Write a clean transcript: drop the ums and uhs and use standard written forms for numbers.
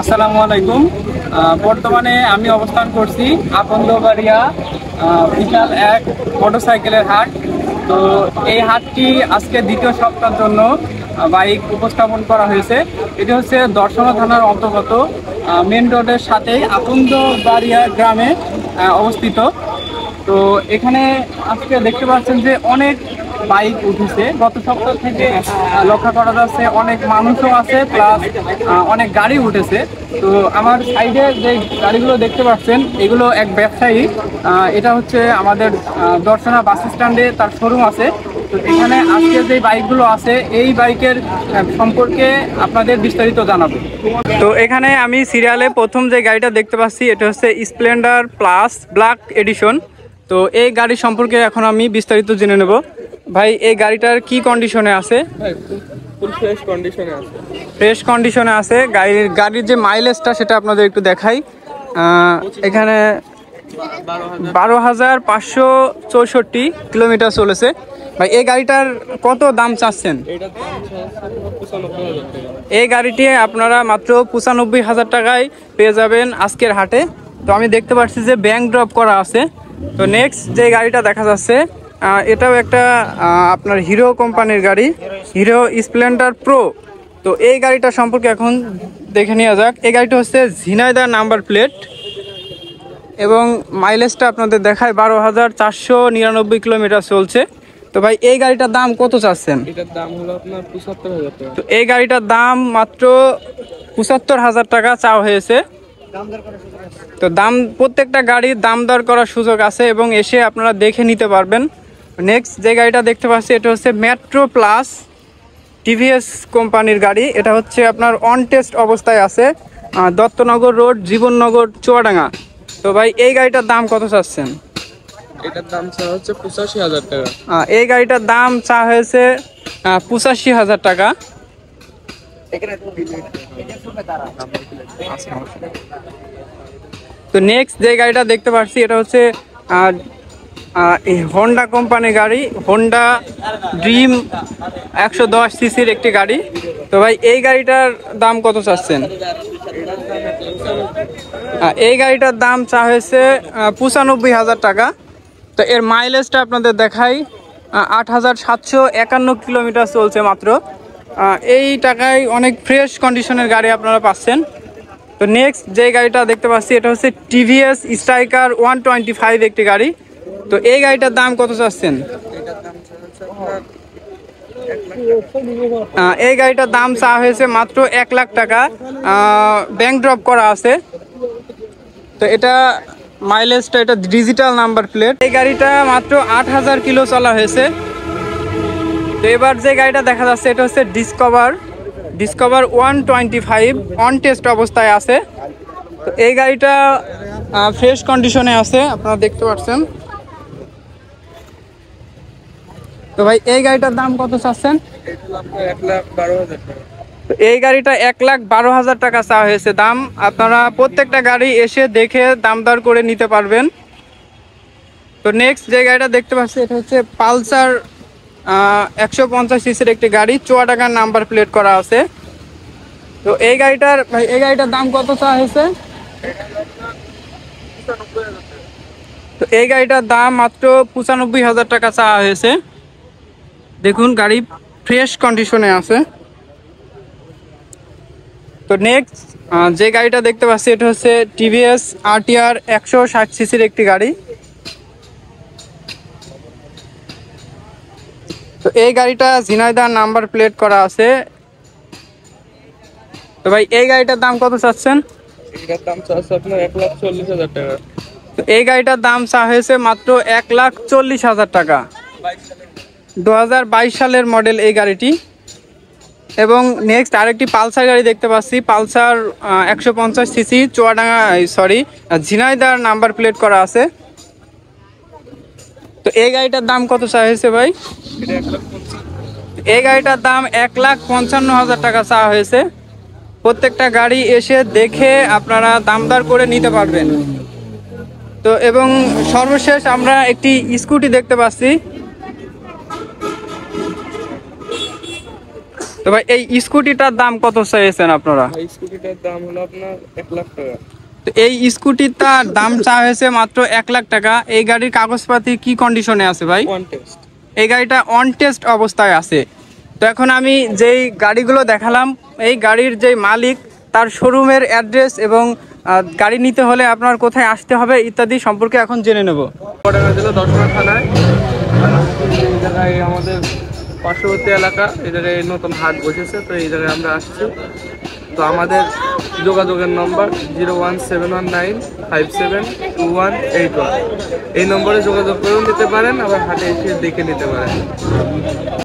আসসালামু আলাইকুম। বর্তমানে আমি অবস্থান করছি আকন্দবাড়িয়া বিশাল এক মোটরসাইকেলের হাট। তো এই হাটটি আজকে দ্বিতীয় সপ্তাহের জন্য বাইক উপস্থাপন করা হয়েছে। এটি হচ্ছে দর্শনা থানার অন্তর্গত মেন রোডের সাথেই আকন্দবাড়িয়া গ্রামে অবস্থিত। তো এখানে আজকে দেখতে পাচ্ছেন যে অনেক বাইক উঠেছে। গত সপ্তাহ থেকে লক্ষ্য করা যাচ্ছে অনেক মানুষও আছে, প্লাস অনেক গাড়ি উঠেছে। তো আমার সাইডে যে গাড়িগুলো দেখতে পাচ্ছেন এগুলো এক ব্যবসায়ী, এটা হচ্ছে আমাদের দর্শনা বাস স্ট্যান্ডে তার শোরুম আছে। তো এখানে আজকে যে বাইকগুলো আছে এই বাইকের সম্পর্কে আপনাদের বিস্তারিত জানাবো। তো এখানে আমি সিরিয়ালে প্রথম যে গাড়িটা দেখতে পাচ্ছি এটা হচ্ছে স্প্লেন্ডার প্লাস ব্ল্যাক এডিশন। তো এই গাড়ি সম্পর্কে এখন আমি বিস্তারিত জেনে নেব। ভাই, এই গাড়িটার কি কন্ডিশনে আছে? ফ্রেশ কন্ডিশনে আছে। ফ্রেশ কন্ডিশনে আছে। গাড়ির যে মাইলেজটা সেটা আপনাদের একটু দেখাই। এখানে 12,564 কিলোমিটার চলেছে। ভাই, এই গাড়িটার কত দাম চাচ্ছেন? এই গাড়িটি আপনারা মাত্র 95,000 টাকায় পেয়ে যাবেন আজকের হাটে। তো আমি দেখতে পাচ্ছি যে ব্যাংক ড্রপ করা আছে। তো নেক্সট যে গাড়িটা দেখা যাচ্ছে এটাও একটা আপনার হিরো কোম্পানির গাড়ি, হিরো স্প্লেন্ডার প্রো। তো এই গাড়িটা সম্পর্কে এখন দেখে নেওয়া যাক। এই গাড়িটা হচ্ছে ঝিনাইদহ নাম্বার প্লেট এবং মাইলেজটা আপনাদের দেখায় 12,499 কিলোমিটার চলছে। তো ভাই, এই গাড়িটার দাম কত চাচ্ছেন? এটার দাম হলো আপনার 75,000 টাকা। তো এই গাড়িটার দাম মাত্র 75,000 টাকা চাওয়া হয়েছে। তো প্রত্যেকটা গাড়ির দাম দর করার সুযোগ আছে এবং এসে আপনারা দেখে নিতে পারবেন। নেক্সট যে গাড়িটা দেখতে পাচ্ছি এটা হচ্ছে মেট্রো প্লাস টিভিএস কোম্পানির গাড়ি। এটা হচ্ছে আপনার অন টেস্ট অবস্থায় আছে, দত্তনগর রোড, জীবননগর, চুয়াডাঙ্গা। তো ভাই, এই গাড়িটার দাম কত চাচ্ছেন? এটার দাম চা হচ্ছে 85,000 টাকা। এই গাড়িটার দাম চা হয়েছে 85,000 টাকা। তো নেক্সট যে গাড়িটা দেখতে পাচ্ছি এটা হচ্ছে হোন্ডা কোম্পানির গাড়ি, হোন্ডা ড্রিম 110 সিসির একটি গাড়ি। তো ভাই, এই গাড়িটার দাম কত চাচ্ছেন? এই গাড়িটার দাম চা হয়েছে 95,000 টাকা। তো এর মাইলেজটা আপনাদের দেখাই, 8,751 কিলোমিটার চলছে মাত্র। এই টাকায় অনেক ফ্রেশ কন্ডিশনের গাড়ি আপনারা পাচ্ছেন। তো নেক্সট যে গাড়িটা দেখতে পাচ্ছি এটা হচ্ছে টিভিএস স্ট্রাইকার 125 একটি গাড়ি। তো এই গাড়িটার দাম কত চাচ্ছেন? এই গাড়িটার দাম চা হয়েছে মাত্র 1 লাখ টাকা, ব্যাংক ড্রপ করা আছে। তো এটা মাইলেজটা, এটা ডিজিটাল নাম্বার প্লেট। এই গাড়িটা মাত্র 8,000 কিলো চলা হয়েছে। তো এবার যে গাড়িটা দেখা যাচ্ছে এটা হচ্ছে ডিসকভার 125 অন টেস্ট অবস্থায় আছে। তো এই গাড়িটা ফ্রেশ কন্ডিশনে আছে, আপনারা দেখতে পাচ্ছেন। তো ভাই, এই গাড়িটার দাম কত চাচ্ছেন? এই গাড়িটা 1,12,000 টাকা চা হয়েছে দাম। আপনারা প্রত্যেকটা গাড়ি এসে দেখে দাম দর করে নিতে পারবেন। তো নেক্সট যে গাড়িটা দেখতে পাচ্ছি এটা হচ্ছে পালসার 150 সিসির একটি গাড়ি, চুয়াডাঙ্গার নাম্বার প্লেট করা আছে। তো এই গাড়িটার দাম কত চা হয়েছে? তো এই গাড়িটার দাম মাত্র 95,000 টাকা চা হয়েছে। দেখুন, গাড়ি ফ্রেশ কন্ডিশনে আছে। তো নেক্সট যে গাড়িটা দেখতে পাচ্ছি এটা হচ্ছে টিভিএস RTR 160 সিসির একটি গাড়ি। তো এই গাড়িটা ঝিনাইদহ নাম্বার প্লেট করা আছে। তো ভাই, এই গাড়িটার দাম কত চাচ্ছেন? এটার দাম চা হচ্ছে আপনার 1,40,000 টাকা। তো এই গাড়িটার দাম চা হয়েছে মাত্র 1,40,000 টাকা। 2022 সালের মডেল এই গাড়িটি। এবং নেক্সট আরেকটি পালসার গাড়ি দেখতে পাচ্ছি, Pulsar 150 CC, Jhenaidah number plate করা আছে। তো এই গাড়িটার দাম কত চা হয়েছে ভাই? এই গাড়িটার দাম 1,55,000 টাকা চা হয়েছে। প্রত্যেকটা গাড়ি এসে দেখে আপনারা দামদার করে নিতে পারবেন। তো এবং সর্বশেষ আমরা একটি স্কুটি দেখতে পাচ্ছি। তো ভাই এই স্কুটিটার দাম কত চাইছেন আপনারা? ভাই স্কুটিটার দাম হলো আপনার 1 লাখ টাকা। তো এই স্কুটিটার দাম চা হয়েছে মাত্র 1 লাখ টাকা। এই গাড়ির কাগজপাতি কি কন্ডিশনে আছে ভাই? One test. এই গাড়িটা অন টেস্ট অবস্থায় আছে। তো এখন আমি যেই গাড়িগুলো দেখালাম, এই গাড়ির যেই মালিক তার শোরুমের অ্যাড্রেস এবং গাড়ি নিতে হলে আপনার কোথায় আসতে হবে ইত্যাদি সম্পর্কে এখন জেনে নেব। চুয়াডাঙ্গা জেলা দশমা থানায়, এই জায়গায় আমাদের পার্শ্ববর্তী এলাকা, এই জায়গায় নতুন হাট বসেছে, তো এই জায়গায় আমরা আসছি। তো আমাদের যোগাযোগের নম্বর 01719572181। এই নম্বরে যোগাযোগ করেও নিতে পারেন, আবার হাটে এসে দেখে নিতে পারেন।